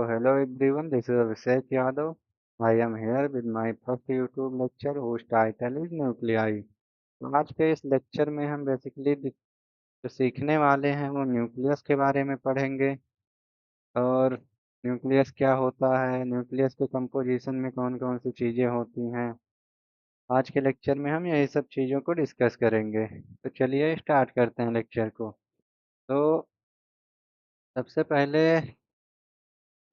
So hello everyone, this is Abhishek Yadav. I am here with my first YouTube lecture whose title is Nuclei. तो आज के इस lecture में हम basically जो सीखने वाले हैं वो न्यूक्लियस के बारे में पढ़ेंगे और न्यूक्लियस क्या होता है, न्यूक्लियस के कंपोजिशन में कौन कौन सी चीज़ें होती हैं। आज के लेक्चर में हम यही सब चीज़ों को डिस्कस करेंगे। तो चलिए स्टार्ट करते हैं लेक्चर को। तो सबसे पहले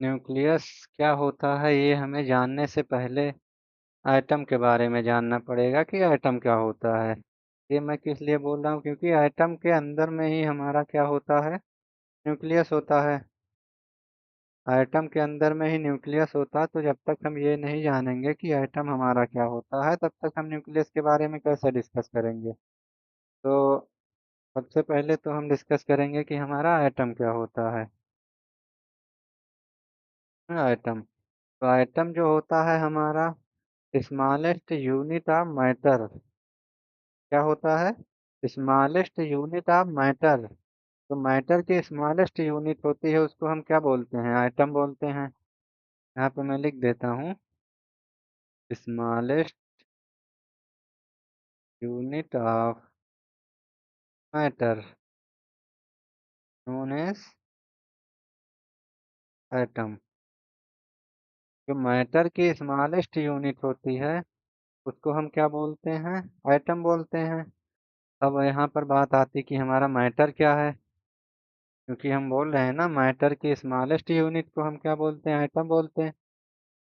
न्यूक्लियस क्या होता है ये हमें जानने से पहले एटम के बारे में जानना पड़ेगा कि एटम क्या होता है। ये मैं किस लिए बोल रहा हूँ क्योंकि एटम के अंदर में ही हमारा क्या होता है, न्यूक्लियस होता है। एटम के अंदर में ही न्यूक्लियस होता है, तो जब तक हम ये नहीं जानेंगे कि एटम हमारा क्या होता है तब तक हम न्यूक्लियस के बारे में कैसे डिस्कस करेंगे। तो सबसे पहले तो हम डिस्कस करेंगे कि हमारा एटम क्या होता है। एटम, तो एटम जो होता है हमारा स्मॉलेस्ट यूनिट ऑफ मैटर। क्या होता है? Smallest unit of matter. तो मैटर की स्मॉलेस्ट यूनिट होती है उसको हम क्या बोलते हैं? एटम बोलते हैं। यहाँ पे मैं लिख देता हूँ, smallest unit of matter known as atom. जो मैटर की स्मॉलेस्ट यूनिट होती है उसको हम क्या बोलते हैं? एटम बोलते हैं। अब यहाँ पर बात आती कि हमारा मैटर क्या है, क्योंकि हम बोल रहे हैं ना मैटर की स्मॉलेस्ट यूनिट को हम क्या बोलते हैं? एटम बोलते हैं।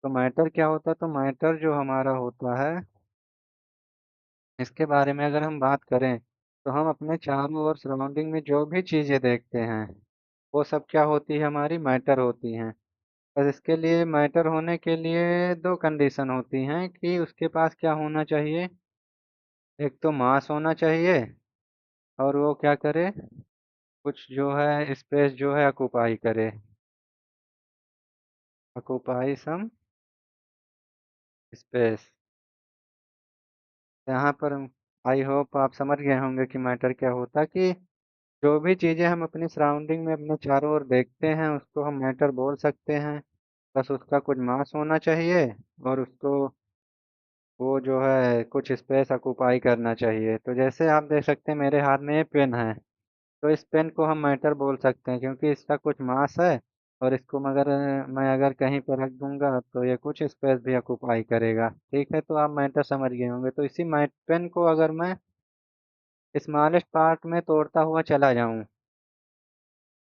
तो मैटर क्या होता है? तो मैटर जो हमारा होता है इसके बारे में अगर हम बात करें तो हम अपने चारों ओर सराउंडिंग में जो भी चीज़ें देखते हैं वो सब क्या होती है? हमारी मैटर होती हैं। बस इसके लिए मैटर होने के लिए दो कंडीशन होती हैं कि उसके पास क्या होना चाहिए। एक तो मास होना चाहिए और वो क्या करे, कुछ जो है स्पेस जो है ऑक्यूपाई करे, ऑक्यूपाई सम स्पेस। यहाँ पर आई होप आप समझ गए होंगे कि मैटर क्या होता है, कि जो भी चीज़ें हम अपनी सराउंडिंग में अपने चारों ओर देखते हैं उसको हम मैटर बोल सकते हैं। बस उसका कुछ मास होना चाहिए और उसको वो जो है कुछ स्पेस ऑक्यूपाई करना चाहिए। तो जैसे आप देख सकते हैं मेरे हाथ में ये पेन है, तो इस पेन को हम मैटर बोल सकते हैं क्योंकि इसका कुछ मास है और इसको मगर मैं अगर कहीं पर रख दूंगा तो ये कुछ स्पेस भी ऑक्यूपाई करेगा। ठीक है, तो आप मैटर समझ गए होंगे। तो इसी पेन को अगर मैं स्मॉलेस्ट पार्ट में तोड़ता हुआ चला जाऊं,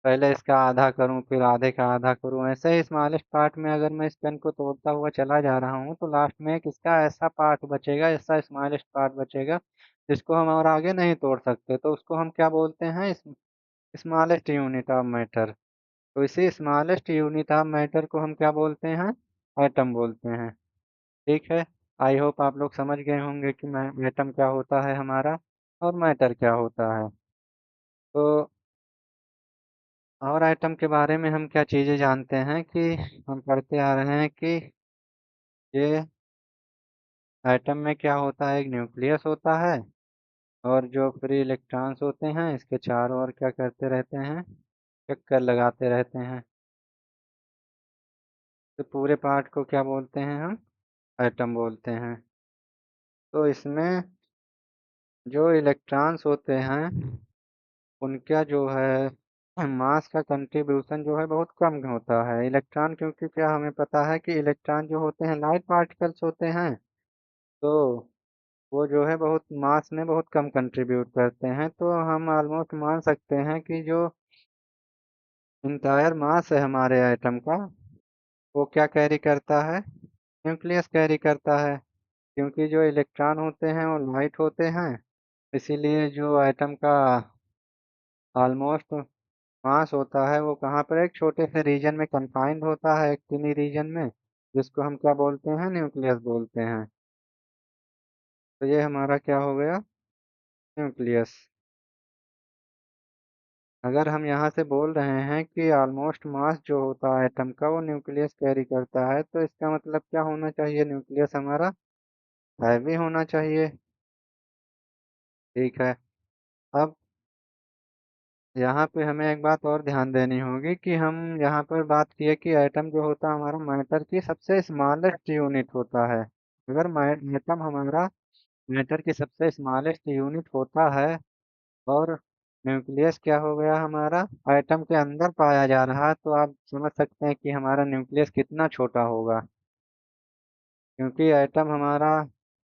पहले इसका आधा करूं फिर आधे का आधा करूं, ऐसे ही स्मॉलेस्ट पार्ट में अगर मैं इस पेन को तोड़ता हुआ चला जा रहा हूं तो लास्ट में एक इसका ऐसा पार्ट बचेगा, ऐसा स्मॉलेस्ट पार्ट बचेगा जिसको हम और आगे नहीं तोड़ सकते। तो उसको हम क्या बोलते हैं? Smallest unit of matter. तो इसी स्मॉलेस्ट यूनिट ऑफ मैटर को हम क्या बोलते हैं? एटम बोलते हैं। ठीक है, आई होप आप लोग समझ गए होंगे कि एटम क्या होता है हमारा और मैटर क्या होता है। तो और एटम के बारे में हम क्या चीज़ें जानते हैं कि हम पढ़ते आ रहे हैं कि ये एटम में क्या होता है, एक न्यूक्लियस होता है और जो फ्री इलेक्ट्रॉन्स होते हैं इसके चारों ओर क्या करते रहते हैं? चक्कर लगाते रहते हैं। तो पूरे पार्ट को क्या बोलते हैं हम? एटम बोलते हैं। तो इसमें जो इलेक्ट्रॉन्स होते हैं उनका जो है मास का कंट्रीब्यूशन जो है बहुत कम होता है। इलेक्ट्रॉन, क्योंकि क्या हमें पता है कि इलेक्ट्रॉन जो होते हैं लाइट पार्टिकल्स होते हैं, तो वो जो है बहुत मास में बहुत कम कंट्रीब्यूट करते हैं। तो हम ऑलमोस्ट मान सकते हैं कि जो इंटायर मास है हमारे एटम का वो क्या कैरी करता है? न्यूक्लियस कैरी करता है। क्योंकि जो इलेक्ट्रॉन होते हैं वो लाइट होते हैं, इसीलिए जो एटम का ऑलमोस्ट मास होता है वो कहाँ पर एक छोटे से रीजन में कंफाइंड होता है, एक टिनी रीजन में, जिसको हम क्या बोलते हैं? न्यूक्लियस बोलते हैं। तो ये हमारा क्या हो गया? न्यूक्लियस। अगर हम यहाँ से बोल रहे हैं कि ऑलमोस्ट मास जो होता है एटम का वो न्यूक्लियस कैरी करता है, तो इसका मतलब क्या होना चाहिए? न्यूक्लियस हमारा हैवी होना चाहिए। ठीक है। अब यहाँ पे हमें एक बात और ध्यान देनी होगी कि हम यहाँ पर बात किए कि एटम जो होता है हमारा मैटर की सबसे स्मॉलेस्ट यूनिट होता है। अगर एटम हमारा मैटर की सबसे स्मॉलेस्ट यूनिट होता है और न्यूक्लियस क्या हो गया हमारा एटम के अंदर पाया जा रहा है, तो आप समझ सकते हैं कि हमारा न्यूक्लियस कितना छोटा होगा। क्योंकि एटम हमारा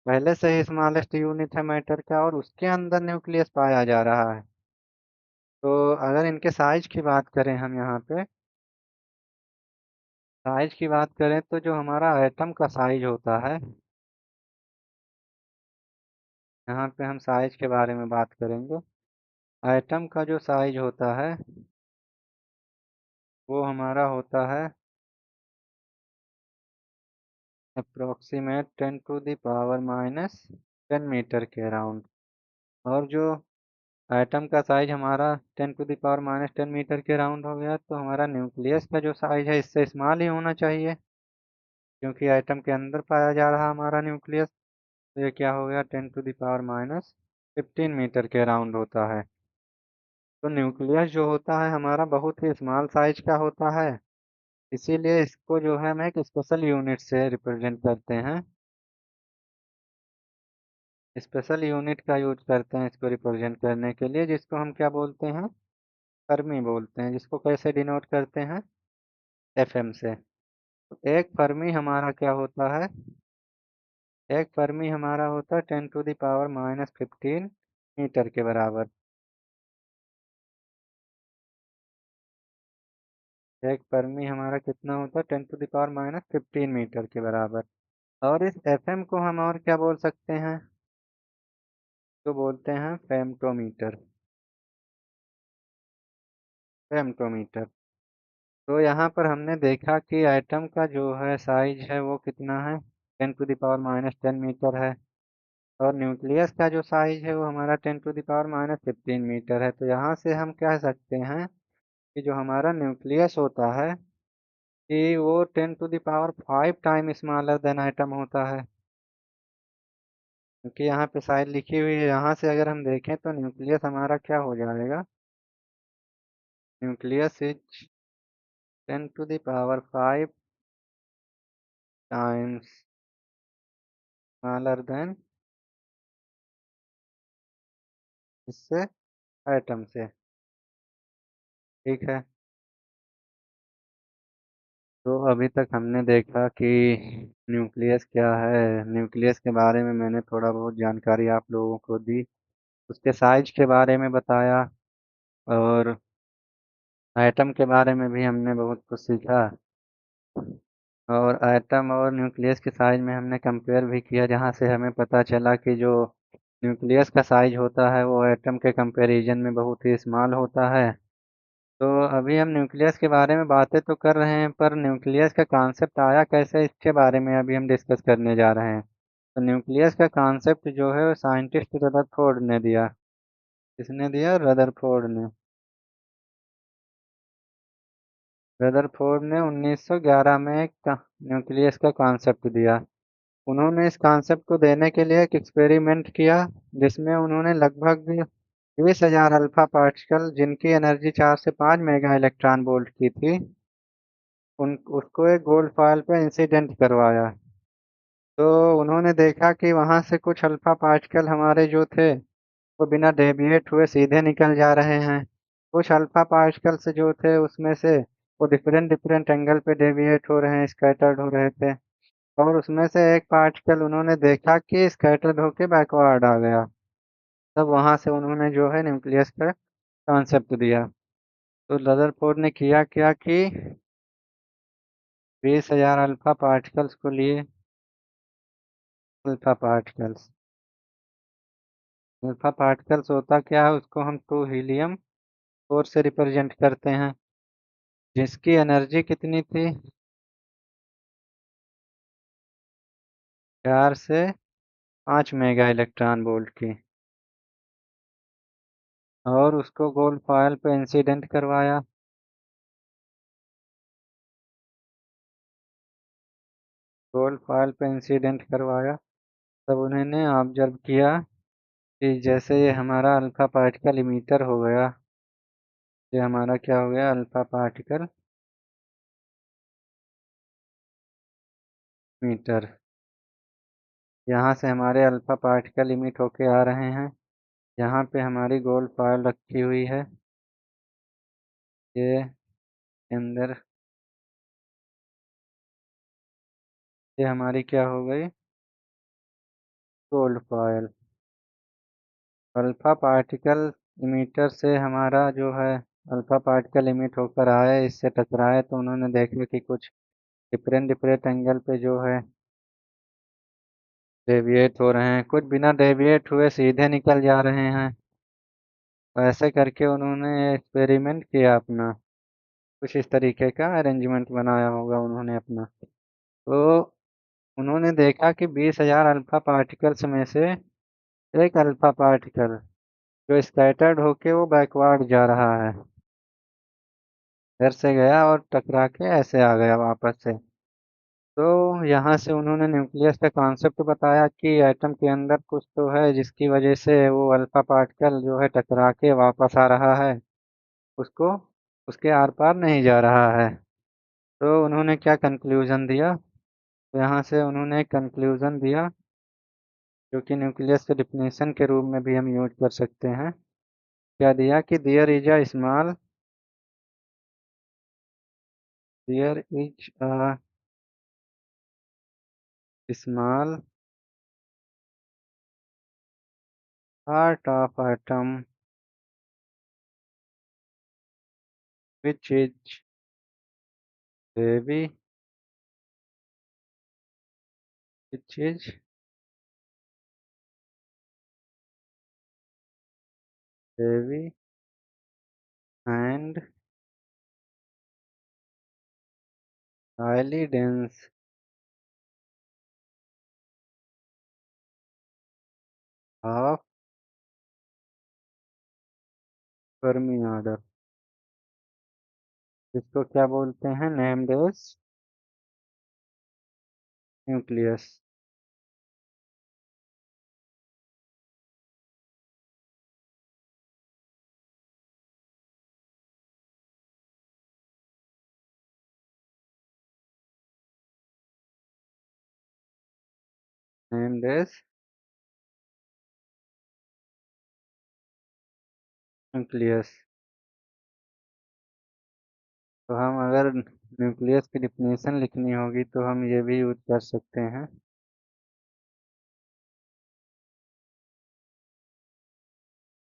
पहले से ही स्मॉलेस्ट यूनिट है मैटर का और उसके अंदर न्यूक्लियस पाया जा रहा है। तो अगर इनके साइज की बात करें हम यहाँ पे साइज की बात करें तो जो हमारा एटम का साइज होता है, यहाँ पे हम साइज के बारे में बात करेंगे। एटम का जो साइज होता है वो हमारा होता है अप्रोक्सीमेट 10⁻⁻10 मीटर के अराउंड। और जो एटम का साइज हमारा 10⁻⁻10 मीटर के अराउंड हो गया, तो हमारा न्यूक्लियस का जो साइज है इससे स्मॉल ही होना चाहिए, क्योंकि एटम के अंदर पाया जा रहा हमारा न्यूक्लियस। तो ये क्या हो गया 10⁻⁻15 मीटर के अराउंड होता है। तो न्यूक्लियस जो होता है हमारा बहुत ही स्मॉल साइज का होता है, इसीलिए इसको जो है हम एक स्पेशल यूनिट से रिप्रेजेंट करते हैं। स्पेशल यूनिट का यूज करते हैं इसको रिप्रेजेंट करने के लिए, जिसको हम क्या बोलते हैं, फर्मी बोलते हैं। जिसको कैसे डिनोट करते हैं, एफएम से। तो एक फर्मी हमारा क्या होता है, एक फर्मी हमारा होता है 10⁻⁻15 मीटर के बराबर। एक फर्मी हमारा कितना होता है 10⁻⁻15 मीटर के बराबर। और इस एफएम को हम और क्या बोल सकते हैं, तो बोलते हैं फेम्टोमीटर। फेम्टोमीटर। तो यहाँ पर हमने देखा कि एटम का जो है साइज है वो कितना है 10⁻⁻10 मीटर है। और न्यूक्लियस का जो साइज है वो हमारा 10⁻⁻15 मीटर है। तो यहाँ से हम कह सकते हैं कि जो हमारा न्यूक्लियस होता है कि वो 10⁵ स्मॉलर देन एटम होता है। क्योंकि यहाँ पे साइड लिखी हुई है, यहाँ से अगर हम देखें तो न्यूक्लियस हमारा क्या हो जाएगा, nucleus is 10⁵ times smaller than इससे एटम से। ठीक है। तो अभी तक हमने देखा कि न्यूक्लियस क्या है, न्यूक्लियस के बारे में मैंने थोड़ा बहुत जानकारी आप लोगों को दी, उसके साइज के बारे में बताया, और एटम के बारे में भी हमने बहुत कुछ सीखा। और एटम और न्यूक्लियस के साइज में हमने कंपेयर भी किया, जहाँ से हमें पता चला कि जो न्यूक्लियस का साइज होता है वो एटम के कंपैरिजन में बहुत ही स्मॉल होता है। तो अभी हम न्यूक्लियस के बारे में बातें तो कर रहे हैं, पर न्यूक्लियस का कॉन्सेप्ट आया कैसे इसके बारे में अभी हम डिस्कस करने जा रहे हैं। तो न्यूक्लियस का कॉन्सेप्ट जो है साइंटिस्ट रदरफोर्ड ने दिया। किसने दिया, रदरफोर्ड ने। रदरफोर्ड ने 1911 में एक न्यूक्लियस का कॉन्सेप्ट दिया। उन्होंने इस कॉन्सेप्ट को देने के लिए एक एक्सपेरिमेंट किया, जिसमें उन्होंने लगभग 20,000 अल्फा पार्टिकल जिनकी एनर्जी 4 से 5 मेगा इलेक्ट्रॉन वोल्ट की थी, उन उसको एक गोल्ड फॉयल पे इंसिडेंट करवाया। तो उन्होंने देखा कि वहां से कुछ अल्फा पार्टिकल हमारे जो थे वो बिना डेविएट हुए सीधे निकल जा रहे हैं। कुछ अल्फा पार्टिकल्स जो थे उसमें से वो डिफरेंट डिफरेंट एंगल पे डेविएट हो रहे हैं, स्कैटर्ड हो रहे थे। और उसमें से एक पार्टिकल उन्होंने देखा कि स्कैटर्ड होके बैकवर्ड आ गया। तब वहां से उन्होंने जो है न्यूक्लियस का कॉन्सेप्ट दिया। तो रदरफोर्ड ने किया क्या कि 20,000 अल्फा पार्टिकल्स को लिए। अल्फा पार्टिकल्स, अल्फा पार्टिकल्स होता क्या है, उसको हम 2 हीलियम 4 से रिप्रेजेंट करते हैं, जिसकी एनर्जी कितनी थी, 4 से 5 मेगा इलेक्ट्रॉन वोल्ट की। और उसको गोल्ड फॉयल पे इंसिडेंट करवाया। गोल्ड फॉयल पे इंसिडेंट करवाया। तब उन्होंने ऑब्जर्व किया कि जैसे ये हमारा अल्फा पार्टिकल इमीटर हो गया, ये हमारा क्या हो गया, अल्फा पार्टिकल मीटर। यहाँ से हमारे अल्फा पार्टिकल इमिट होके आ रहे हैं। यहाँ पे हमारी गोल्ड फॉयल रखी हुई है। ये अंदर, ये हमारी क्या हो गई, gold foil. Alpha particle emitter से हमारा जो है अल्फा पार्टिकल इमिट होकर आए, इससे टकराए, तो उन्होंने देखा कि कुछ डिफरेंट डिफरेंट एंगल पे जो है डेविएट हो रहे हैं, कुछ बिना डेविएट हुए सीधे निकल जा रहे हैं। तो ऐसे करके उन्होंने एक्सपेरिमेंट किया अपना, कुछ इस तरीके का अरेंजमेंट बनाया होगा उन्होंने अपना। तो उन्होंने देखा कि 20,000 अल्फा पार्टिकल्स में से एक अल्फा पार्टिकल जो स्कैटर्ड होके वो बैकवर्ड जा रहा है, इधर से गया और टकरा के ऐसे आ गया वापस से। तो यहाँ से उन्होंने न्यूक्लियस का कॉन्सेप्ट बताया कि एटम के अंदर कुछ तो है जिसकी वजह से वो अल्फा पार्टिकल जो है टकरा के वापस आ रहा है, उसको उसके आर पार नहीं जा रहा है। तो उन्होंने क्या कंक्लूजन दिया, तो यहाँ से उन्होंने एक कंक्लूजन दिया जो कि न्यूक्लियस के डिफिनेशन के रूप में भी हम यूज कर सकते हैं। क्या दिया कि there is a small part of atom which is heavy, which is heavy and highly dense of Fermi order, इसको क्या बोलते हैं, named as nucleus. Named as nucleus. तो हम अगर न्यूक्लियस की डिफिनेशन लिखनी होगी तो हम ये भी यूज कर सकते हैं।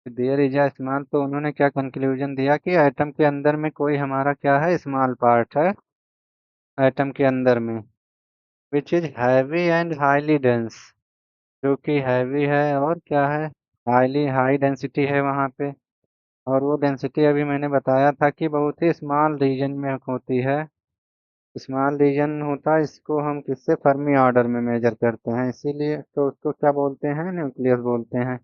देयर इज अ स्मॉल, तो उन्होंने क्या कंक्लूजन दिया कि एटम के अंदर में कोई हमारा क्या है, स्मॉल पार्ट है एटम के अंदर में, which is heavy and highly dense, जो कि हैवी है और क्या है, हाईली हाई डेंसिटी है वहाँ पे। और वो डेंसिटी अभी मैंने बताया था कि बहुत ही स्मॉल रीजन में होती है। स्मॉल रीजन होता है, इसको हम किससे, फर्मी ऑर्डर में मेजर करते हैं, इसीलिए तो उसको क्या बोलते हैं, न्यूक्लियस बोलते हैं।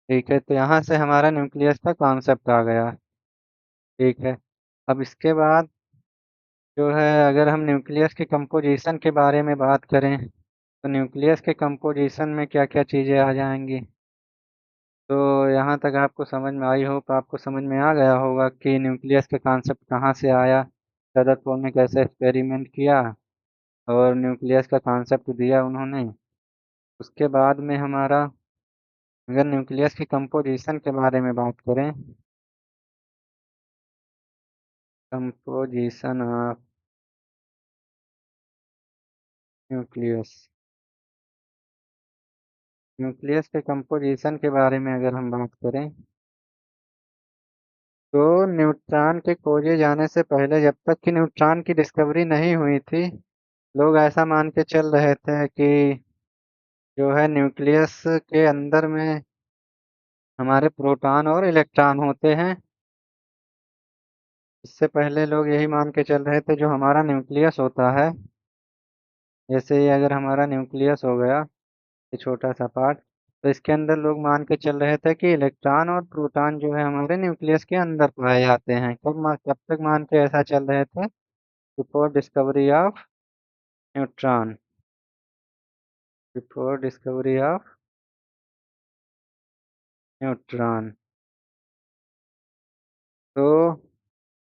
ठीक है, तो यहाँ से हमारा न्यूक्लियस का कॉन्सेप्ट आ गया। ठीक है, अब इसके बाद जो है अगर हम न्यूक्लियस के कंपोजिशन के बारे में बात करें, तो न्यूक्लियस के कंपोजिशन में क्या क्या चीज़ें आ जाएंगी। तो यहाँ तक आपको समझ में आई हो, तो आपको समझ में आ गया होगा कि न्यूक्लियस का कॉन्सेप्ट कहाँ से आया, रदरफोर्ड ने कैसे एक्सपेरिमेंट किया और न्यूक्लियस का कॉन्सेप्ट दिया उन्होंने। उसके बाद में हमारा, अगर न्यूक्लियस की कंपोजिशन के बारे में बात करें, कंपोजिशन ऑफ न्यूक्लियस, न्यूक्लियस के कंपोजिशन के बारे में अगर हम बात करें, तो न्यूट्रॉन के खोजे जाने से पहले, जब तक कि न्यूट्रॉन की डिस्कवरी नहीं हुई थी, लोग ऐसा मान के चल रहे थे कि जो है न्यूक्लियस के अंदर में हमारे प्रोटॉन और इलेक्ट्रॉन होते हैं। इससे पहले लोग यही मान के चल रहे थे जो हमारा न्यूक्लियस होता है, जैसे ये अगर हमारा न्यूक्लियस हो गया, ये छोटा सा पार्ट, तो इसके अंदर लोग मान के चल रहे थे कि इलेक्ट्रॉन और प्रोटॉन जो है हमारे न्यूक्लियस के अंदर पाए जाते हैं। कब तक मान के ऐसा चल रहे थे, before discovery of neutron, before discovery of neutron. तो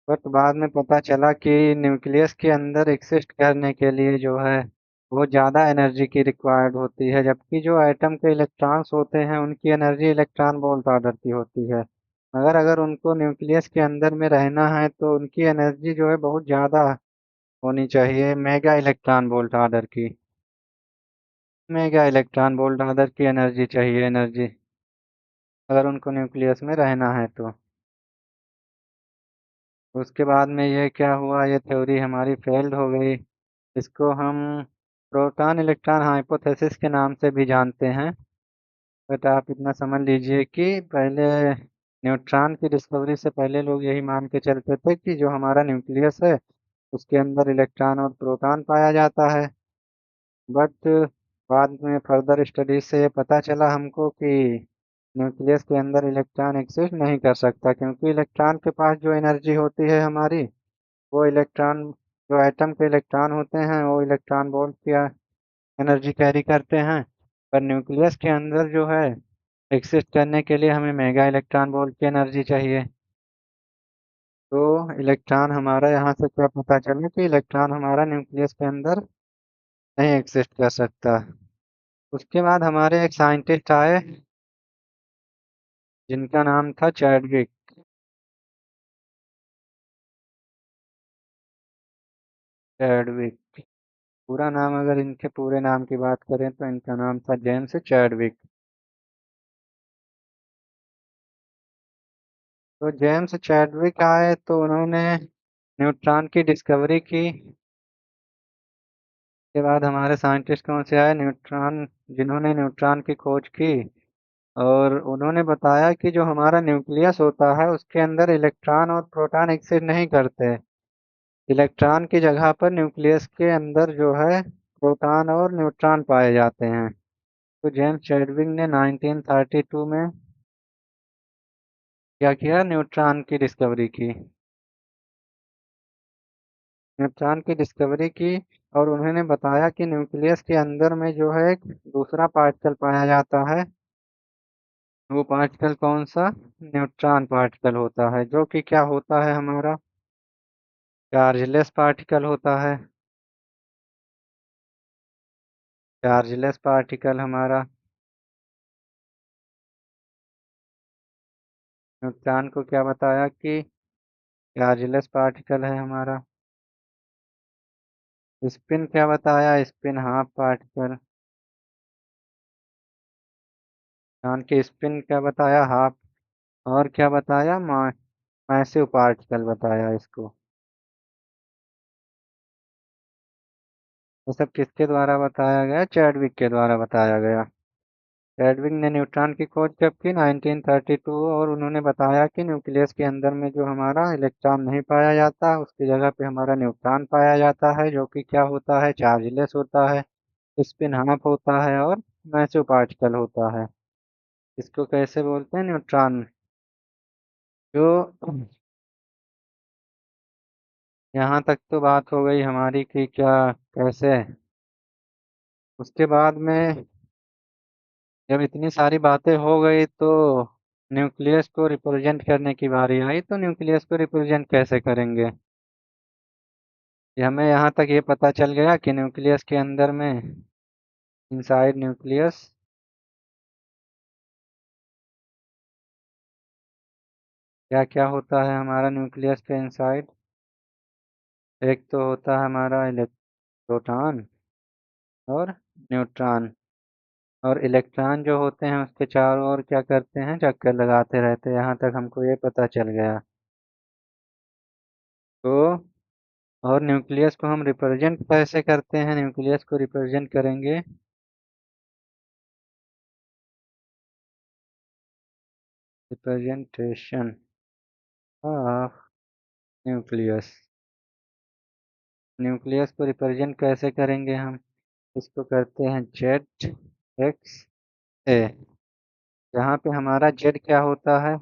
बट बाद में पता चला कि न्यूक्लियस के अंदर एग्जिस्ट करने के लिए जो है वो ज़्यादा एनर्जी की रिक्वायर्ड होती है, जबकि जो एटम के इलेक्ट्रॉन्स होते हैं उनकी एनर्जी इलेक्ट्रॉन वोल्ट ऑर्डर की होती है। मगर अगर उनको न्यूक्लियस के अंदर में रहना है तो उनकी एनर्जी जो है बहुत ज़्यादा होनी चाहिए, मेगा इलेक्ट्रॉन वोल्ट ऑर्डर की। मेगा इलेक्ट्रॉन वोल्ट ऑर्डर की एनर्जी चाहिए, एनर्जी, अगर उनको न्यूक्लियस में रहना है तो। उसके बाद में ये क्या हुआ, ये थ्योरी हमारी फेल्ड हो गई। इसको हम प्रोटॉन इलेक्ट्रॉन हाइपोथेसिस के नाम से भी जानते हैं। बट आप इतना समझ लीजिए कि पहले न्यूट्रॉन की डिस्कवरी से पहले लोग यही मान के चलते थे कि जो हमारा न्यूक्लियस है उसके अंदर इलेक्ट्रॉन और प्रोटॉन पाया जाता है। बट बाद में फर्दर स्टडीज से ये पता चला हमको कि न्यूक्लियस के अंदर इलेक्ट्रॉन एग्जिस्ट नहीं कर सकता, क्योंकि इलेक्ट्रॉन के पास जो एनर्जी होती है हमारी, वो इलेक्ट्रॉन, जो एटम के इलेक्ट्रॉन होते हैं वो इलेक्ट्रॉन वोल्ट की एनर्जी कैरी करते हैं। पर न्यूक्लियस के अंदर जो है एग्जिस्ट करने के लिए हमें मेगा इलेक्ट्रॉन वोल्ट की एनर्जी चाहिए। तो इलेक्ट्रॉन हमारा, यहाँ से क्या पता चला कि इलेक्ट्रॉन हमारा न्यूक्लियस के अंदर नहीं एग्जिस्ट कर सकता। उसके बाद हमारे एक साइंटिस्ट आए जिनका नाम था चैडविक। चैडविक, पूरा नाम, अगर इनके पूरे नाम की बात करें तो इनका नाम था जेम्स चैडविक। तो जेम्स चैडविक आए तो उन्होंने न्यूट्रॉन की डिस्कवरी की। के बाद हमारे साइंटिस्ट कौन से आए, न्यूट्रॉन, जिन्होंने न्यूट्रॉन की खोज की। और उन्होंने बताया कि जो हमारा न्यूक्लियस होता है उसके अंदर इलेक्ट्रॉन और प्रोटॉन एक्सिस्ट नहीं करते। इलेक्ट्रॉन की जगह पर न्यूक्लियस के अंदर जो है प्रोटॉन और न्यूट्रॉन पाए जाते हैं। तो जेम्स चैडविक ने 1932 में क्या किया, न्यूट्रॉन की डिस्कवरी की। न्यूट्रॉन की डिस्कवरी की और उन्होंने बताया कि न्यूक्लियस के अंदर में जो है एक दूसरा पार्टिकल पाया जाता है। वो पार्टिकल कौन सा, न्यूट्रॉन पार्टिकल होता है, जो कि क्या होता है हमारा, चार्जलेस पार्टिकल होता है। चार्जलेस पार्टिकल हमारा, न्यूट्रॉन को क्या बताया कि चार्जलेस पार्टिकल है हमारा। स्पिन क्या बताया, स्पिन हाफ पार्टिकल। न्यूट्रॉन की स्पिन क्या बताया, हाफ। और क्या बताया, मैसिव पार्टिकल बताया इसको। ये सब किसके द्वारा बताया गया, चैडविक के द्वारा बताया गया। चैडविक ने न्यूट्रॉन की खोज कब की, 1932। और उन्होंने बताया कि न्यूक्लियस के अंदर में जो हमारा इलेक्ट्रॉन नहीं पाया जाता उसकी जगह पे हमारा न्यूट्रॉन पाया जाता है, जो कि क्या होता है, चार्जलेस होता है, स्पिन हाफ होता है और मैसिव पार्टिकल होता है। इसको कैसे बोलते हैं, न्यूट्रॉन। जो यहाँ तक तो बात हो गई हमारी कि क्या, कैसे। उसके बाद में जब इतनी सारी बातें हो गई तो न्यूक्लियस को रिप्रेजेंट करने की बारी आई। तो न्यूक्लियस को रिप्रेजेंट कैसे करेंगे, ये हमें यहाँ तक ये पता चल गया कि न्यूक्लियस के अंदर में, इनसाइड न्यूक्लियस, क्या क्या होता है हमारा न्यूक्लियस के इनसाइड। एक तो होता है हमारा प्रोटॉन और न्यूट्रॉन। और इलेक्ट्रॉन जो होते हैं उसके चारों ओर क्या करते हैं, चक्कर लगाते रहते हैं। यहाँ तक हमको ये पता चल गया। तो और न्यूक्लियस को हम रिप्रेजेंट कैसे करते हैं, न्यूक्लियस को रिप्रेजेंट करेंगे, रिप्रेजेंटेशन ऑफ न्यूक्लियस। न्यूक्लियस को रिप्रेजेंट कैसे करेंगे हम, इसको करते हैं जेड एक्स ए। जहाँ पे हमारा जेड क्या होता है,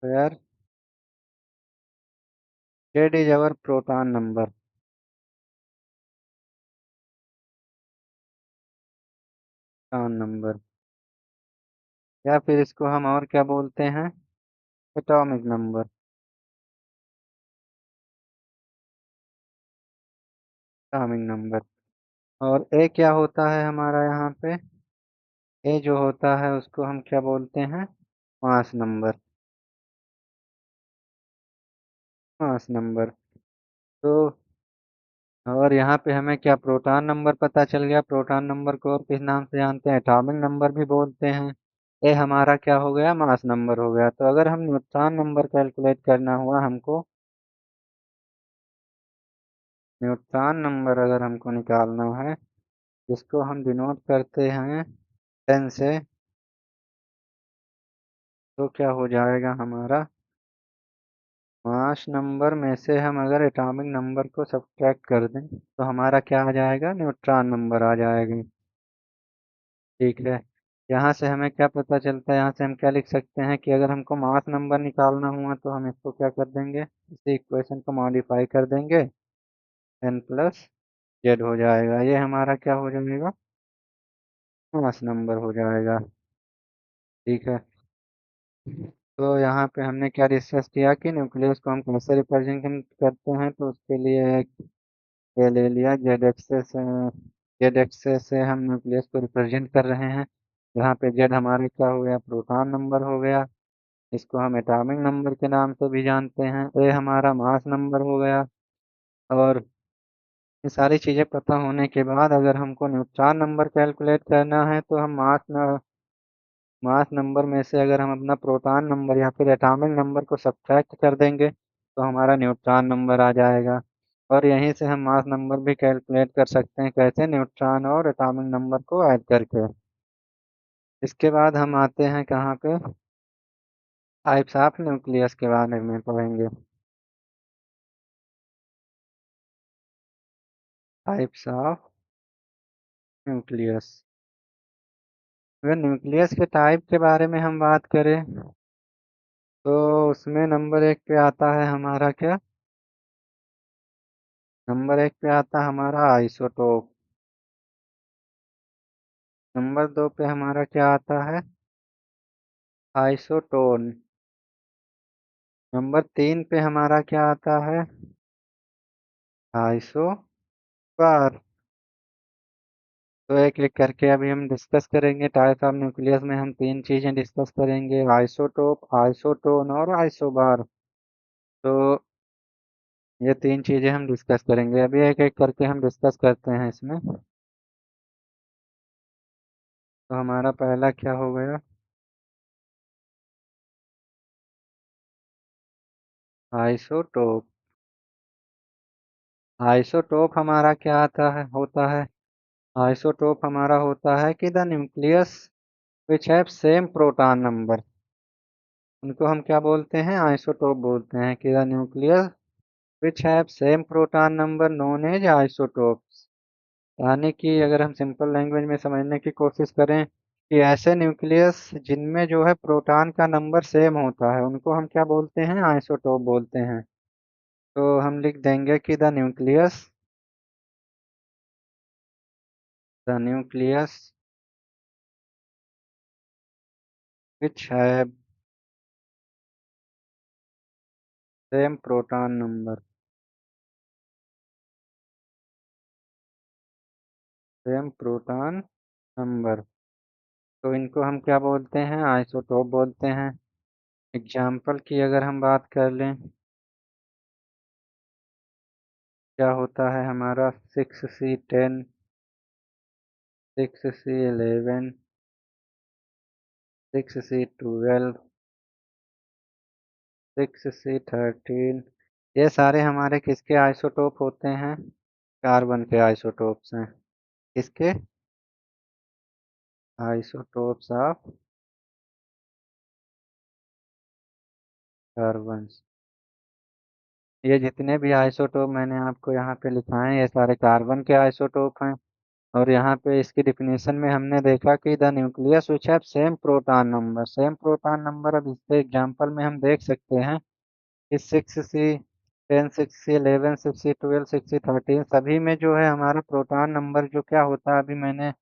where Z is our proton number, proton number. या फिर इसको हम और क्या बोलते हैं, एटॉमिक नंबर। Atomic number. और ए क्या होता है हमारा यहाँ पे? ए जो होता है उसको हम क्या बोलते हैं? Mass number. Mass number. तो और यहाँ पे हमें क्या प्रोटॉन नंबर पता चल गया। प्रोटॉन नंबर को और किस नाम से जानते हैं? एटॉमिक नंबर भी बोलते हैं। ए हमारा क्या हो गया? मास नंबर हो गया। तो अगर हम न्यूट्रॉन नंबर कैलकुलेट करना हुआ हमको, न्यूट्रॉन नंबर अगर हमको निकालना है, जिसको हम डिनोट करते हैं 10 से, तो क्या हो जाएगा हमारा? मास नंबर में से हम अगर एटॉमिक नंबर को सब्ट्रैक्ट कर दें तो हमारा क्या आ जाएगा? न्यूट्रॉन नंबर आ जाएगा। ठीक है। यहाँ से हमें क्या पता चलता है? यहाँ से हम क्या लिख सकते हैं कि अगर हमको मास नंबर निकालना हुआ तो हम इसको क्या कर देंगे? इस इक्वेशन को मॉडिफाई कर देंगे, एन प्लस जेड हो जाएगा। ये हमारा क्या हो जाएगा? मास नंबर हो जाएगा। ठीक है। तो यहाँ पे हमने क्या डिस्कस किया कि न्यूक्लियस को हम कैसे रिप्रेजेंट करते हैं। तो उसके लिए एक ये ले लिया, जेड एक्सेस। जेड एक्सेस से हम न्यूक्लियस को रिप्रेजेंट कर रहे हैं। यहाँ पे जेड हमारे क्या हो गया? प्रोटॉन नंबर हो गया। इसको हम एटॉमिक नंबर के नाम से भी जानते हैं। ए हमारा मास नंबर हो गया। और ये सारी चीज़ें पता होने के बाद अगर हमको न्यूट्रॉन नंबर कैलकुलेट करना है तो हम मास नंबर में से अगर हम अपना प्रोटॉन नंबर या फिर एटॉमिक नंबर को सब्ट्रैक्ट कर देंगे तो हमारा न्यूट्रॉन नंबर आ जाएगा। और यहीं से हम मास नंबर भी कैलकुलेट कर सकते हैं। कैसे? न्यूट्रॉन और एटॉमिक नंबर को ऐड करके। इसके बाद हम आते हैं कहाँ पे? टाइप्स ऑफ न्यूक्लियस के बारे में पढ़ेंगे। Types of nucleus. अगर न्यूक्लियस के टाइप के बारे में हम बात करें तो उसमें नंबर एक पे आता है हमारा क्या? नंबर एक पे आता है हमारा आइसोटोप। नंबर दो पे हमारा क्या आता है? आइसोटोन। नंबर तीन पे हमारा क्या आता है? आइसोबार। तो एक एक करके अभी हम डिस्कस करेंगे। टाइप ऑफ न्यूक्लियस में हम तीन चीजें डिस्कस करेंगे, आइसोटोप, आइसोटोन और आइसोबार। तो ये तीन चीजें हम डिस्कस करेंगे। अभी एक एक करके हम डिस्कस करते हैं इसमें। तो हमारा पहला क्या हो गया? आइसोटोप। आइसोटोप हमारा क्या आता है होता है? आइसोटोप हमारा होता है कि the nucleus which have same proton number. उनको हम क्या बोलते हैं? आइसोटोप बोलते हैं। कि the nucleus which have same proton number known as isotopes. यानी कि अगर हम सिंपल लैंग्वेज में समझने की कोशिश करें कि ऐसे न्यूक्लियस जिनमें जो है प्रोटॉन का नंबर सेम होता है उनको हम क्या बोलते हैं? आइसोटोप बोलते हैं। तो हम लिख देंगे कि the nucleus which have same proton number, same proton number. तो इनको हम क्या बोलते हैं? आइसोटोप बोलते हैं। एग्जाम्पल की अगर हम बात कर लें, क्या होता है हमारा? 6C10, 6C11, 6C12, 6C13। ये सारे हमारे किसके आइसोटोप होते हैं? कार्बन के आइसोटोप्स हैं। किसके? Isotopes of carbon. ये जितने भी आइसोटोप मैंने आपको यहाँ पे लिखाए हैं ये सारे कार्बन के आइसोटोप हैं। और यहाँ पे इसकी डिफिनेशन में हमने देखा कि the nucleus which have same proton number. Same proton number, अब इसके एग्जांपल में हम देख सकते हैं कि 6C10, 6C11, 6C12, 6C13 सभी में जो है हमारा प्रोटॉन नंबर जो क्या होता है, अभी मैंने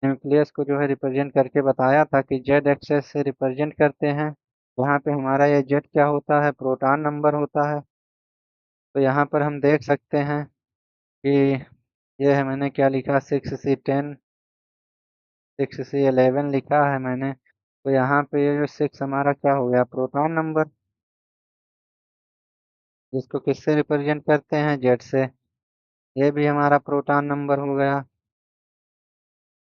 न्यूक्लियस को जो है रिप्रेजेंट करके बताया था कि जेड एक्सेस से रिप्रेजेंट करते हैं। वहाँ पे हमारा ये जेड क्या होता है? प्रोटॉन नंबर होता है। तो यहाँ पर हम देख सकते हैं कि ये है, मैंने क्या लिखा, 6C10, 6C11 लिखा है मैंने। तो यहाँ पे ये जो सिक्स हमारा क्या हो गया, प्रोटॉन नंबर, जिसको किससे रिप्रेजेंट करते हैं, जेड से। ये भी हमारा प्रोटॉन नंबर हो गया,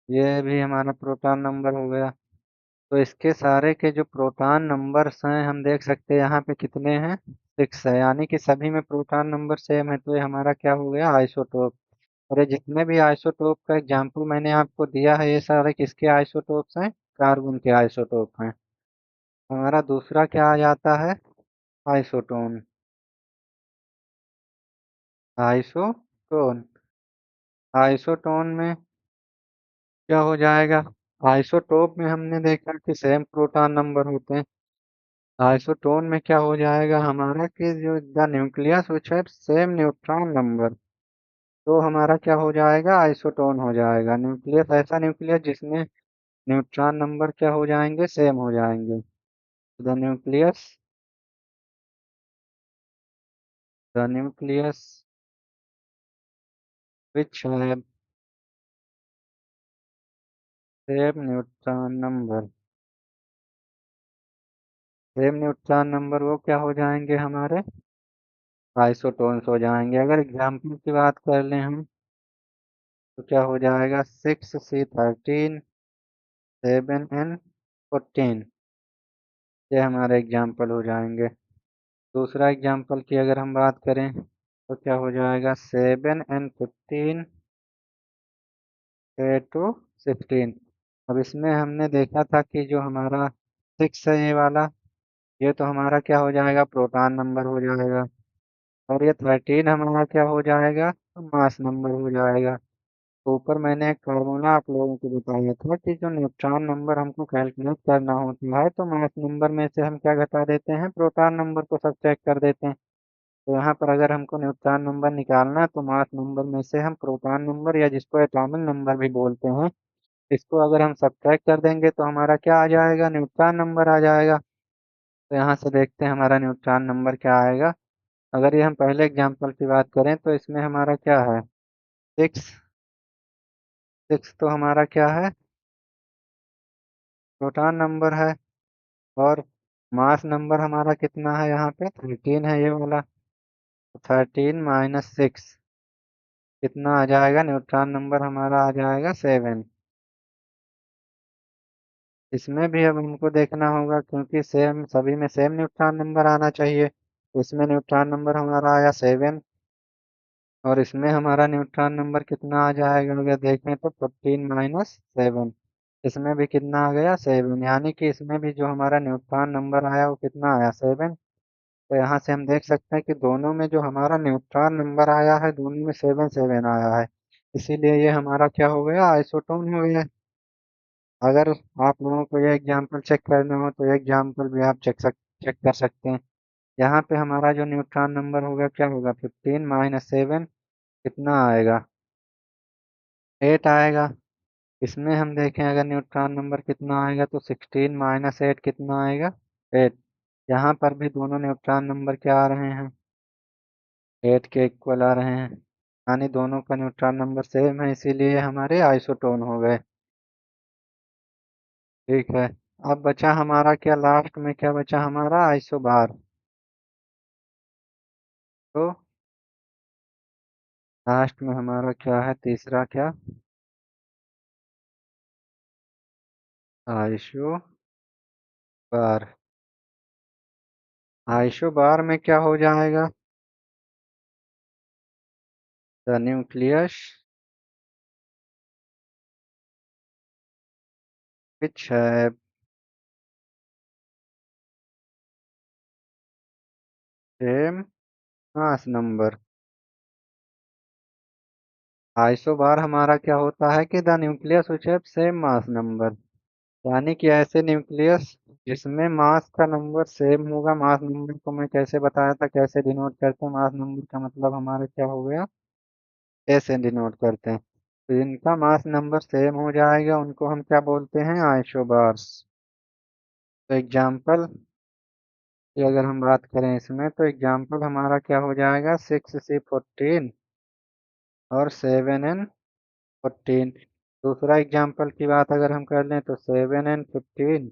ये भी हमारा प्रोटॉन नंबर हो गया। तो इसके सारे के जो प्रोटॉन नंबर्स हैं हम देख सकते हैं यहाँ पे कितने हैं, सिक्स है, यानी कि सभी में प्रोटॉन नंबर सेम है। तो ये हमारा क्या हो गया, आइसोटोप। और ये जितने भी आइसोटोप का एग्जाम्पल मैंने आपको दिया है, ये सारे किसके आइसोटोप्स हैं, कार्बन के आइसोटोप हैं। हमारा दूसरा क्या आ जाता है, आइसोटोन। आइसोटोन, आइसोटोन में क्या हो जाएगा, आइसोटोप में हमने देखा कि सेम प्रोटॉन नंबर होते हैं। आइसोटोन में क्या हो जाएगा हमारा कि जो द न्यूक्लियस विच है सेम न्यूट्रॉन नंबर, तो हमारा क्या हो जाएगा, आइसोटोन हो जाएगा। न्यूक्लियस, ऐसा न्यूक्लियस जिसमें न्यूट्रॉन नंबर क्या हो जाएंगे, सेम हो जाएंगे। The nucleus, the nucleus which है same neutron number, same neutron number, वो क्या हो जाएंगे हमारे, आइसोटोन्स हो जाएंगे। अगर एग्जाम्पल की बात कर लें हम, तो क्या हो जाएगा, 6C13, 7N14, ये हमारे एग्जाम्पल हो जाएंगे। दूसरा एग्जाम्पल की अगर हम बात करें, तो क्या हो जाएगा, 7N15, 8 to 16। अब इसमें हमने देखा था कि जो हमारा सिक्स है ये वाला, ये तो हमारा क्या हो जाएगा, प्रोटॉन नंबर हो जाएगा। और ये 13 हमारा क्या हो जाएगा, मास नंबर हो जाएगा। तो ऊपर मैंने एक फार्मूला आप लोगों को बताया था कि जो न्यूट्रॉन नंबर हमको कैलकुलेट करना होता है, तो मास नंबर में से हम क्या घटा देते हैं, प्रोटॉन नंबर को सब्ट्रैक्ट कर देते हैं। तो यहाँ पर अगर हमको न्यूट्रॉन नंबर निकालना है, तो मास नंबर में से हम प्रोटॉन नंबर, या जिसको एटॉमिक नंबर भी बोलते हैं, इसको अगर हम सब्ट्रैक्ट कर देंगे तो हमारा क्या आ जाएगा, न्यूट्रॉन नंबर आ जाएगा। तो यहाँ से देखते हैं हमारा न्यूट्रॉन नंबर क्या आएगा। अगर ये हम पहले एग्जाम्पल की बात करें, तो इसमें हमारा क्या है, सिक्स। सिक्स तो हमारा क्या है, प्रोटॉन नंबर है। और मास नंबर हमारा कितना है, यहाँ पे 13 है ये वाला। 13 - 6 कितना आ जाएगा, न्यूट्रॉन नंबर हमारा आ जाएगा 7। इसमें भी अब हमको देखना होगा, क्योंकि सेम सभी में सेम न्यूट्रॉन नंबर आना चाहिए। तो इसमें न्यूट्रॉन नंबर हमारा आया 7, और इसमें हमारा न्यूट्रॉन नंबर कितना आ जाएगा, अगर देखें तो 14 - 7। इसमें भी कितना आ गया, 7, यानी कि इसमें भी जो हमारा न्यूट्रॉन नंबर आया वो कितना आया, 7। तो यहाँ से हम देख सकते हैं कि दोनों में जो हमारा न्यूट्रॉन नंबर आया है, दोनों में 7 7 आया है। इसीलिए ये हमारा क्या हो गया, आइसोटोन हो गया। अगर आप लोगों को ये एग्जाम्पल चेक करना हो, तो ये एग्जाम्पल भी आप चेक कर सकते हैं। यहाँ पे हमारा जो न्यूट्रॉन नंबर होगा क्या होगा, 15 - 7 कितना आएगा, 8 आएगा। इसमें हम देखें अगर न्यूट्रॉन नंबर कितना आएगा, तो 16 - 8 कितना आएगा, 8। यहाँ पर भी दोनों न्यूट्रॉन नंबर क्या आ रहे हैं, 8 के इक्वल आ रहे हैं, यानी दोनों का न्यूट्रॉन नंबर सेम है, इसीलिए हमारे आइसोटोन हो गए। ठीक है। अब बचा हमारा क्या, लास्ट में क्या बचा हमारा, आइसोबार। तो लास्ट में हमारा क्या है, तीसरा क्या, आइसो बार। आइसो बार में क्या हो जाएगा, द न्यूक्लियस विच है सेम मास नंबर। आइसो बार हमारा क्या होता है कि द न्यूक्लियस विच है सेम मास नंबर, यानी कि ऐसे न्यूक्लियस जिसमें मास का नंबर सेम होगा। मास नंबर को मैं कैसे बताया था, कैसे डिनोट करते हैं, मास नंबर का मतलब हमारा क्या हो गया, ऐसे डिनोट करते हैं। तो जिनका मास नंबर सेम हो जाएगा उनको हम क्या बोलते हैं, आइसोबार्स। तो एग्जाम्पल की अगर हम बात करें इसमें, तो एग्जाम्पल हमारा क्या हो जाएगा, 6C14, और 7n14। दूसरा एग्जाम्पल की बात अगर हम कर लें तो 7n15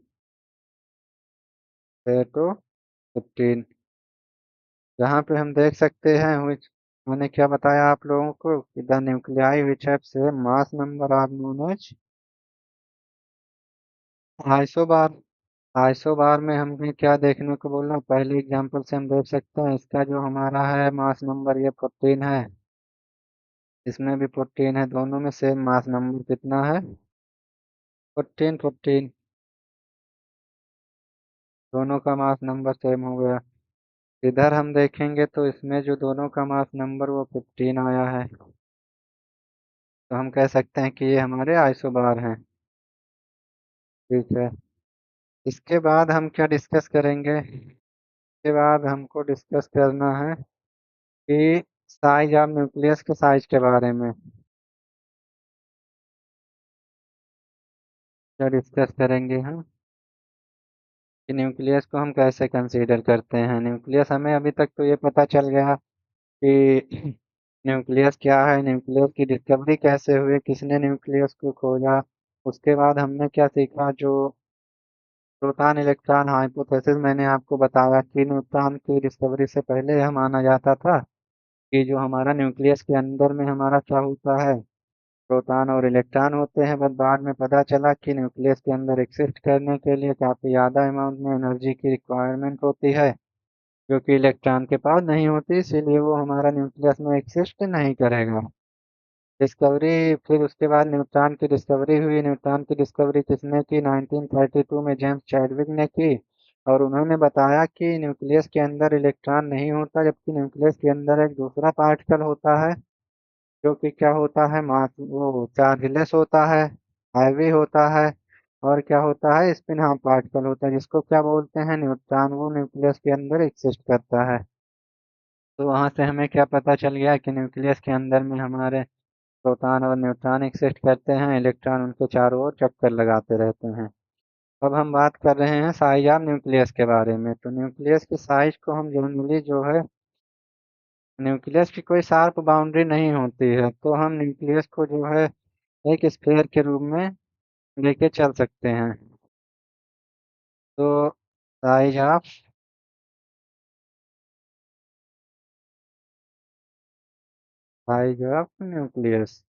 टू 15। यहाँ पे हम देख सकते हैं which मैंने क्या बताया आप लोगों को कि the nuclei which have same mass number are known as isobar. Isobar में हमें क्या देखने को बोला, पहले एग्जांपल से हम देख सकते हैं इसका जो हमारा है मास नंबर ये 14 है, इसमें भी 14 है, दोनों में सेम मास नंबर कितना है? 14 14। दोनों का मास नंबर सेम हो गया। इधर हम देखेंगे तो इसमें जो दोनों का मास नंबर वो 15 आया है, तो हम कह सकते हैं कि ये हमारे आइसोबार हैं। ठीक है। इसके बाद हम क्या डिस्कस करेंगे? इसके बाद हमको डिस्कस करना है कि साइज ऑफ न्यूक्लियस के साइज के बारे में क्या डिस्कस करेंगे हम, कि न्यूक्लियस को हम कैसे कंसीडर करते हैं। न्यूक्लियस हमें अभी तक तो ये पता चल गया कि न्यूक्लियस क्या है, न्यूक्लियस की डिस्कवरी कैसे हुई, किसने न्यूक्लियस को खोजा। उसके बाद हमने क्या सीखा, जो प्रोटॉन इलेक्ट्रॉन हाइपोथेसिस मैंने आपको बताया कि न्यूट्रॉन की डिस्कवरी से पहले यह माना जाता था कि जो हमारा न्यूक्लियस के अंदर में हमारा क्या होता है, प्रोटॉन और इलेक्ट्रॉन होते हैं। बस बाद में पता चला कि न्यूक्लियस के अंदर एग्जिस्ट करने के लिए काफ़ी ज़्यादा अमाउंट में एनर्जी की रिक्वायरमेंट होती है, जो कि इलेक्ट्रॉन के पास नहीं होती, इसीलिए वो हमारा न्यूक्लियस में एग्जिस्ट नहीं करेगा। डिस्कवरी, फिर उसके बाद न्यूट्रॉन की डिस्कवरी हुई। न्यूट्रॉन की डिस्कवरी किसने की? 1932 में जेम्स चैडविक ने की, और उन्होंने बताया कि न्यूक्लियस के अंदर इलेक्ट्रॉन नहीं होता, जबकि न्यूक्लियस के अंदर एक दूसरा पार्टिकल होता है जो कि क्या होता है, मास वो चार्जलेस होता है, हैवी होता है, और क्या होता है, स्पिन हाफ पार्टिकल होता है, जिसको क्या बोलते हैं, न्यूट्रॉन। वो न्यूक्लियस के अंदर एग्जिस्ट करता है। तो वहां से हमें क्या पता चल गया कि न्यूक्लियस के अंदर में हमारे प्रोटॉन और न्यूट्रॉन एग्जिस्ट करते हैं, इलेक्ट्रॉन उनके चारों ओर चक्कर लगाते रहते हैं। अब हम बात कर रहे हैं साइज ऑफ न्यूक्लियस के बारे में। तो न्यूक्लियस की साइज को हम जनरली जो है, न्यूक्लियस की कोई शार्प बाउंड्री नहीं होती है, तो हम न्यूक्लियस को जो है एक स्फीयर के रूप में लेके चल सकते हैं। तो size of size of nucleus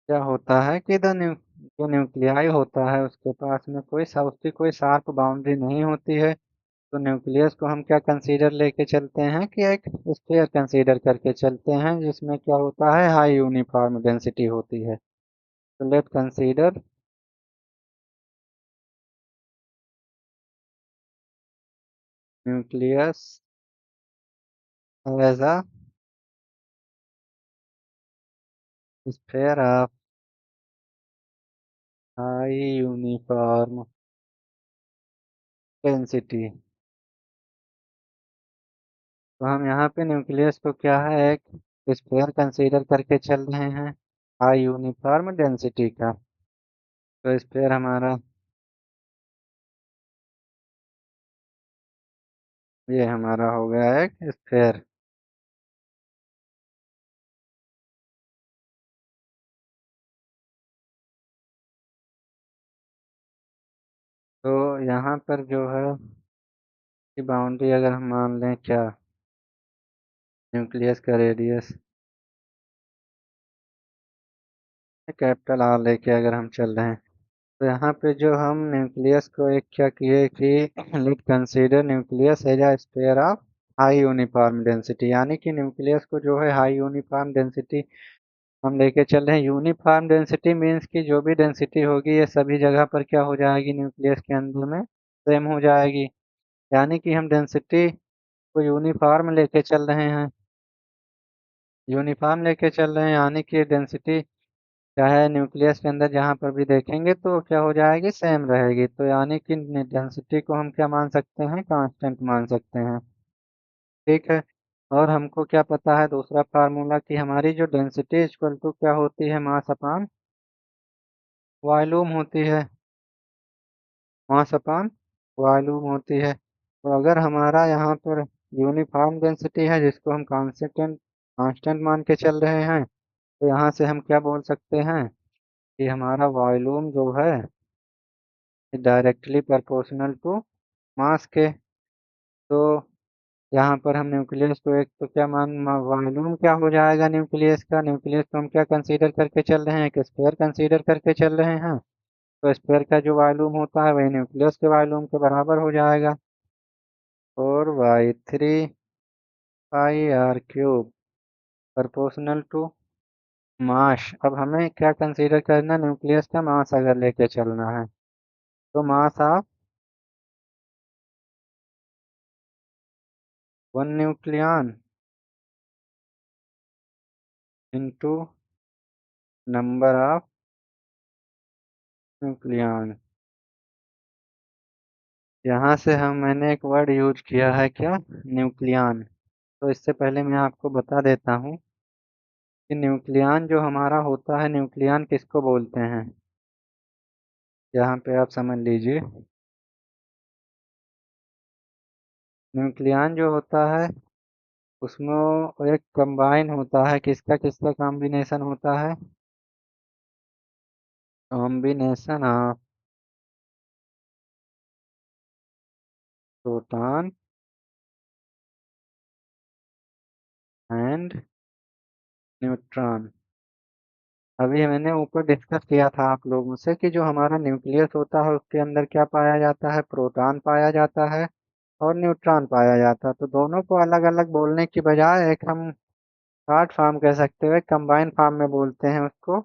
क्या होता है कि जो न्यूक्लियाई होता है उसके पास में उसकी कोई शार्प बाउंड्री नहीं होती है। तो न्यूक्लियस को हम क्या कंसीडर लेके चलते हैं कि एक स्फीयर कंसीडर करके चलते हैं, जिसमें क्या होता है, हाई यूनिफॉर्म डेंसिटी होती है। तो let consider nucleus as a sphere of high uniform density. तो हम यहाँ पे न्यूक्लियस को क्या है, एक स्फीयर कंसीडर करके चल रहे हैं हाई यूनिफॉर्म डेंसिटी का। तो स्फीयर हमारा ये हमारा हो गया एक स्फीयर। तो यहाँ पर जो है कि बाउंड्री अगर हम मान लें क्या, न्यूक्लियस का रेडियस कैपिटल आर लेके अगर हम चल रहे हैं, तो यहाँ पे जो हम न्यूक्लियस को एक क्या किए कि let consider nucleus as a sphere of high uniform density, यानी कि न्यूक्लियस को जो है हाई यूनिफॉर्म डेंसिटी हम लेके चल रहे हैं। यूनिफॉर्म डेंसिटी मीन्स कि जो भी डेंसिटी होगी ये सभी जगह पर क्या हो जाएगी, न्यूक्लियस के अंदर में सेम हो जाएगी। यानी कि हम डेंसिटी को यूनिफॉर्म लेके चल रहे हैं, यूनिफॉर्म लेके चल रहे हैं, यानी कि डेंसिटी चाहे न्यूक्लियस के अंदर जहाँ पर भी देखेंगे तो क्या हो जाएगी, सेम रहेगी। तो यानी कि डेंसिटी को हम क्या मान सकते हैं, कांस्टेंट मान सकते हैं। ठीक है। और हमको क्या पता है दूसरा फार्मूला, कि हमारी जो डेंसिटी इक्वल टू क्या होती है, मास अपान वॉल्यूम होती है। मास अपान वॉल्यूम होती है। तो अगर हमारा यहाँ पर यूनिफॉर्म डेंसिटी है जिसको हम कांस्टेंट कांस्टेंट मान के चल रहे हैं, तो यहाँ से हम क्या बोल सकते हैं कि हमारा वॉल्यूम जो है डायरेक्टली प्रोपोर्शनल टू मास के। तो यहाँ पर हम न्यूक्लियस को एक तो क्या मान वॉल्यूम क्या हो जाएगा न्यूक्लियस का, न्यूक्लियस को हम क्या कंसीडर करके चल रहे हैं, एक स्फीयर कंसीडर करके चल रहे हैं। तो स्फीयर का जो वॉल्यूम होता है वही न्यूक्लियस के वॉल्यूम के बराबर हो जाएगा, 4/3 πr³ प्रोपोर्शनल टू मास। अब हमें क्या कंसीडर करना, न्यूक्लियस का मास अगर लेके चलना है तो mass of one nucleon into number of nucleon. यहाँ से मैंने एक वर्ड यूज किया है क्या, न्यूक्लियन। तो इससे पहले मैं आपको बता देता हूँ कि न्यूक्लियन जो हमारा होता है, न्यूक्लियन किसको बोलते हैं। यहाँ पे आप समझ लीजिए, न्यूक्लियन जो होता है उसमें एक कंबाइन होता है, किसका किसका कॉम्बिनेशन होता है, combination of proton and neutron. अभी मैंने ऊपर डिस्कस किया था आप लोगों से कि जो हमारा न्यूक्लियस होता है उसके अंदर क्या पाया जाता है, प्रोटॉन पाया जाता है और न्यूट्रॉन पाया जाता है। तो दोनों को अलग अलग बोलने की बजाय एक हम शॉर्ट फॉर्म कह सकते हैं, कंबाइन फॉर्म में बोलते हैं उसको,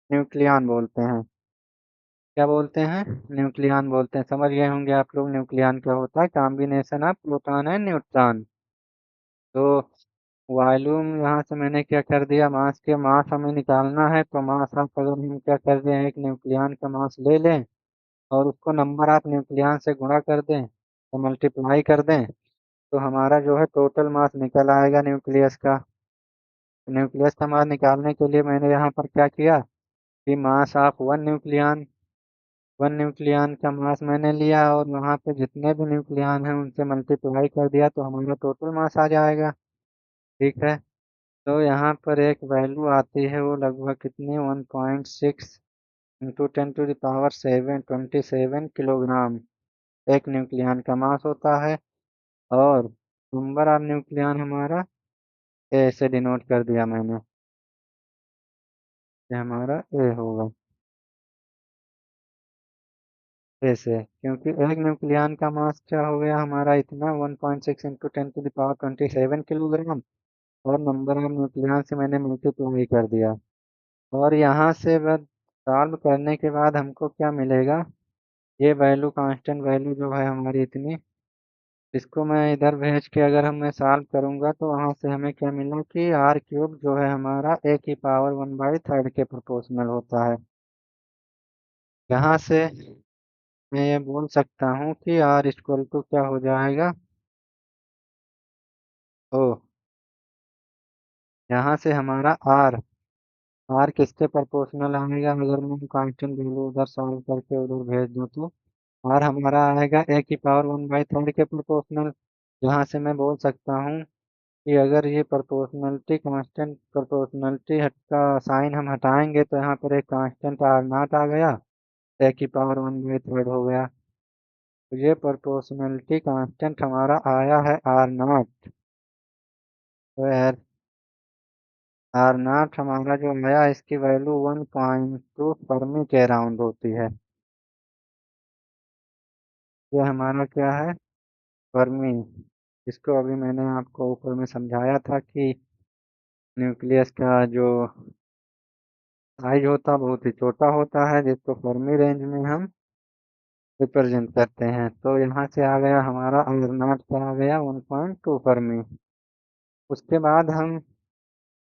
न्यूक्लियन बोलते हैं। क्या बोलते हैं, न्यूक्लियन बोलते हैं। समझ गए होंगे आप लोग न्यूक्लियन क्या होता है, combination of proton and neutron. तो वॉल्यूम यहाँ से मैंने क्या कर दिया, मास के मास हमें निकालना है, तो मास ऑफ अगर हम क्या कर दें, एक न्यूक्लियन का मास ले लें और उसको नंबर ऑफ न्यूक्लियन से गुणा कर दें, तो मल्टीप्लाई कर दें, तो हमारा जो है टोटल मास निकल आएगा न्यूक्लियस का। न्यूक्लियस का मास निकालने के लिए मैंने यहाँ पर क्या किया कि मास ऑफ वन न्यूक्लियन का मास मैंने लिया और वहाँ पे जितने भी न्यूक्लियन हैं उनसे मल्टीप्लाई कर दिया, तो हमारा टोटल मास आ जाएगा। ठीक है, तो यहाँ पर एक वैल्यू आती है, वो लगभग कितनी, 1.6 इंटू 10⁻7 किलोग्राम एक न्यूक्लियन का मास होता है। और नंबर ऑफ न्यूक्लियन हमारा ए से डिनोट कर दिया मैंने, ये हमारा ए होगा ऐसे, क्योंकि एक न्यूक्लियन का मास क्या हो गया हमारा इतना, 1.6 इंटू 10⁻27 किलोग्राम, और नंबर ऑफ न्यूक्लियन से मैंने मल्टीप्लाई कर दिया। और यहाँ से बस सॉल्व करने के बाद हमको क्या मिलेगा, ये वैल्यू कांस्टेंट वैल्यू जो है हमारी इतनी, इसको मैं इधर भेज के अगर मैं सॉल्व करूँगा तो वहाँ से हमें क्या मिला कि r³ जो है हमारा a⁻1/3 के प्रोपोर्शनल होता है। यहाँ से मैं ये बोल सकता हूँ कि r इक्वल टू क्या हो जाएगा, ओ, यहाँ से हमारा r किसके प्रोपोर्शनल आएगा, अगर मैं कांस्टेंट वैल्यू उधर सॉल्व करके उधर भेज दूँ तो r हमारा आएगा a⁻1/3 के प्रोपोर्शनल। जहाँ से मैं बोल सकता हूँ कि अगर ये प्रोपोर्शनलिटी कांस्टेंट प्रोपोर्शनलिटी का साइन हम हटाएंगे तो यहाँ पर एक कांस्टेंट r0 आ गया, a⁻1/3 हो गया। तो ये प्रोपोर्शनलिटी कांस्टेंट हमारा आया है r0। तो r0 हमारा जो आया इसकी वैल्यू 1.2 फर्मी के अराउंड होती है। ये हमारा क्या है, फर्मी। इसको अभी मैंने आपको ऊपर में समझाया था कि न्यूक्लियस का जो साइज होता बहुत ही छोटा होता है, जिसको फर्मी रेंज में हम रिप्रेजेंट करते हैं। तो यहाँ से आ गया हमारा r0 का आ गया 1.2 फर्मी। उसके बाद हम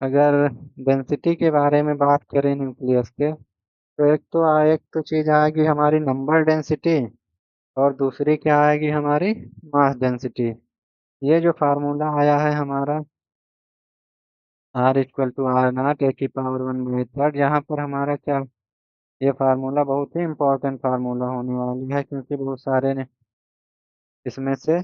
अगर डेंसिटी के बारे में बात करें न्यूक्लियस के, तो एक तो चीज़ आएगी हमारी नंबर डेंसिटी, और दूसरी क्या आएगी हमारी मास डेंसिटी। ये जो फार्मूला आया है हमारा r=r0 a⁻1/3, यहाँ पर हमारा क्या, ये फार्मूला बहुत ही इम्पोर्टेंट फार्मूला होने वाली है, क्योंकि बहुत सारे ने इसमें से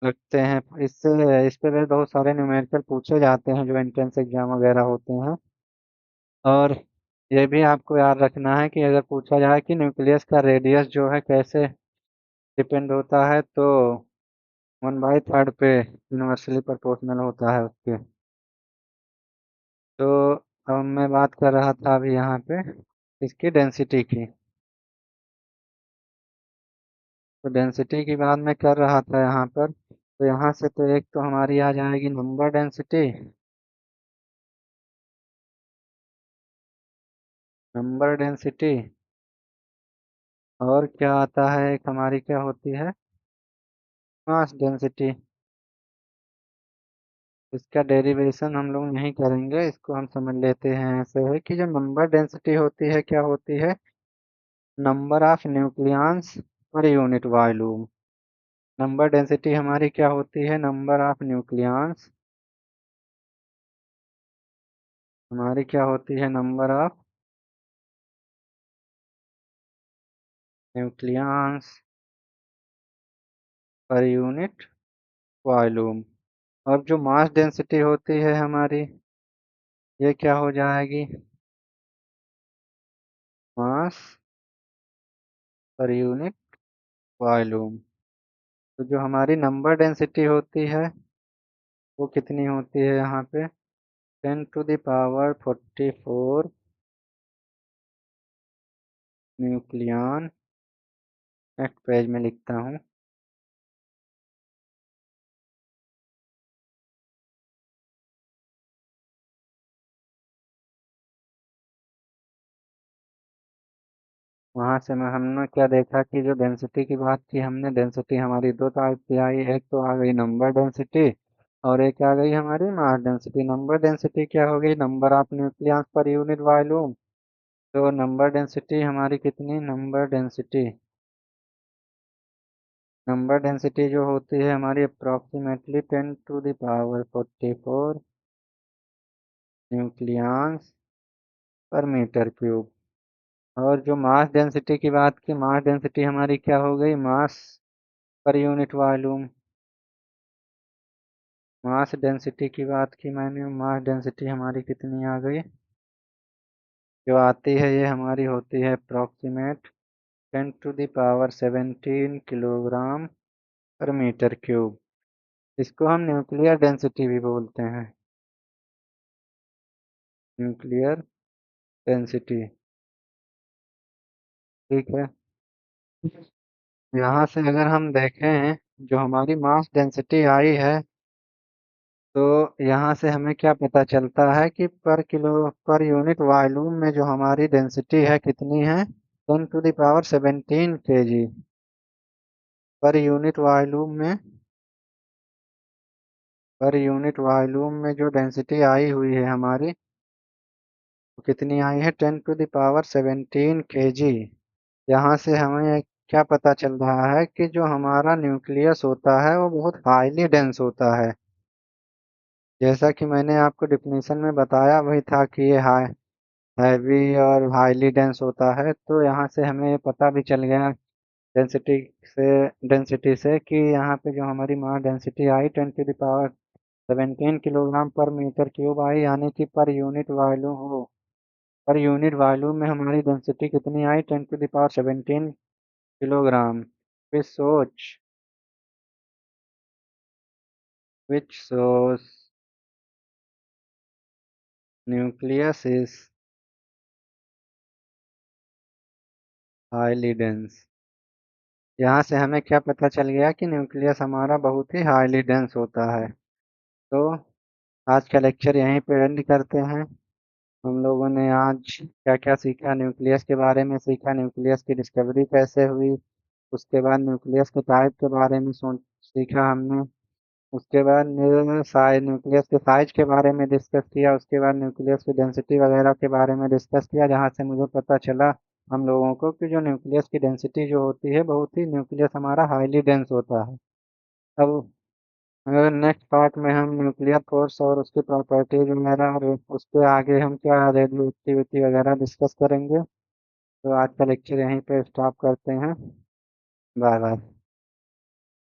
रखते हैं। इससे इस पे भी बहुत सारे न्यूमेरिकल पूछे जाते हैं जो एंट्रेंस एग्जाम वगैरह होते हैं। और ये भी आपको याद रखना है कि अगर पूछा जाए कि न्यूक्लियस का रेडियस जो है कैसे डिपेंड होता है, तो 1/3 पे यूनिवर्सली प्रोपोर्शनल होता है उसके। तो अब मैं बात कर रहा था अभी यहाँ पे इसकी डेंसिटी की। तो डेंसिटी की बात मैं कर रहा था यहाँ पर। तो यहाँ से तो एक तो हमारी आ जाएगी नंबर डेंसिटी। Number density. और क्या आता है, एक हमारी क्या होती है, मास डेंसिटी। इसका डेरिवेशन हम लोग नहीं करेंगे, इसको हम समझ लेते हैं। ऐसे है कि जो नंबर डेंसिटी होती है क्या होती है, number of nucleons per unit volume. Number density हमारी क्या होती है, नंबर ऑफ न्यूक्लियॉन्स, हमारी क्या होती है, number of nucleons per unit volume. और जो मास डेंसिटी होती है हमारी, ये क्या हो जाएगी, मास पर यूनिट वॉल्यूम। तो जो हमारी नंबर डेंसिटी होती है वो कितनी होती है यहाँ पे, 10⁴ न्यूक्लियॉन। नेक्स्ट पेज में लिखता हूँ। वहां से मैं हमने क्या देखा कि जो डेंसिटी की बात की हमने, डेंसिटी हमारी दो टाइप की आई। एक तो आ गई नंबर डेंसिटी और एक आ गई हमारी मास डेंसिटी। नंबर डेंसिटी क्या हो गई, number of nucleus per unit volume. तो नंबर डेंसिटी हमारी कितनी, नंबर डेंसिटी जो होती है हमारी अप्रोक्सीमेटली 10⁴ न्यूक्लियंस पर मीटर क्यूब। और जो मास डेंसिटी की बात की, मास डेंसिटी हमारी क्या हो गई, मास per unit volume. Mass density की बात की मैंने, मास डेंसिटी हमारी कितनी आ गई, जो आती है ये हमारी होती है अप्रोक्सीमेट 10⁻17 किलोग्राम पर मीटर क्यूब। इसको हम न्यूक्लियर डेंसिटी भी बोलते हैं, न्यूक्लियर डेंसिटी। ठीक है। यहाँ से अगर हम देखें जो हमारी मास डेंसिटी आई है, तो यहाँ से हमें क्या पता चलता है कि पर यूनिट वॉल्यूम में जो हमारी डेंसिटी है कितनी है, 10⁻17 kg पर यूनिट वॉल्यूम में। पर यूनिट वॉल्यूम में जो डेंसिटी आई हुई है हमारी, वो कितनी आई है, 10⁻17 kg। यहाँ से हमें क्या पता चल रहा है कि जो हमारा न्यूक्लियस होता है वो बहुत हाईली डेंस होता है। जैसा कि मैंने आपको डिफिनीशन में बताया वही था कि ये हैवी और हाईली डेंस होता है। तो यहाँ से हमें ये पता भी चल गया डेंसिटी डेंसिटी से कि यहाँ पे जो हमारी मास डेंसिटी आई 10⁻17 किलोग्राम पर मीटर क्यूब आई, यानी कि पर यूनिट वॉल्यूम में हमारी डेंसिटी कितनी आई, 10⁻17 किलोग्राम। विच सोच विच shows nucleus is highly dense। यहाँ से हमें क्या पता चल गया कि न्यूक्लियस हमारा बहुत ही हाईली डेंस होता है। तो आज का लेक्चर यहीं पे एंड करते हैं। हम लोगों ने आज क्या क्या सीखा, न्यूक्लियस के बारे में सीखा, न्यूक्लियस की डिस्कवरी कैसे हुई, उसके बाद न्यूक्लियस के टाइप के बारे में सीखा हमने। उसके बाद न्यूक्लियस के साइज के बारे में डिस्कस किया। उसके बाद न्यूक्लियस की डेंसिटी वगैरह के बारे में डिस्कस किया, जहाँ से मुझे पता चला हम लोगों को कि जो न्यूक्लियस की डेंसिटी जो होती है, बहुत ही न्यूक्लियस हमारा हाईली डेंस होता है। अब अगर नेक्स्ट पार्ट में हम न्यूक्लियर फोर्स और उसकी प्रॉपर्टीज वगैरह और उसके आगे हम क्या रेडियो एक्टिविटी वगैरह डिस्कस करेंगे। तो आज का लेक्चर यहीं पे स्टॉप करते हैं। Bye bye.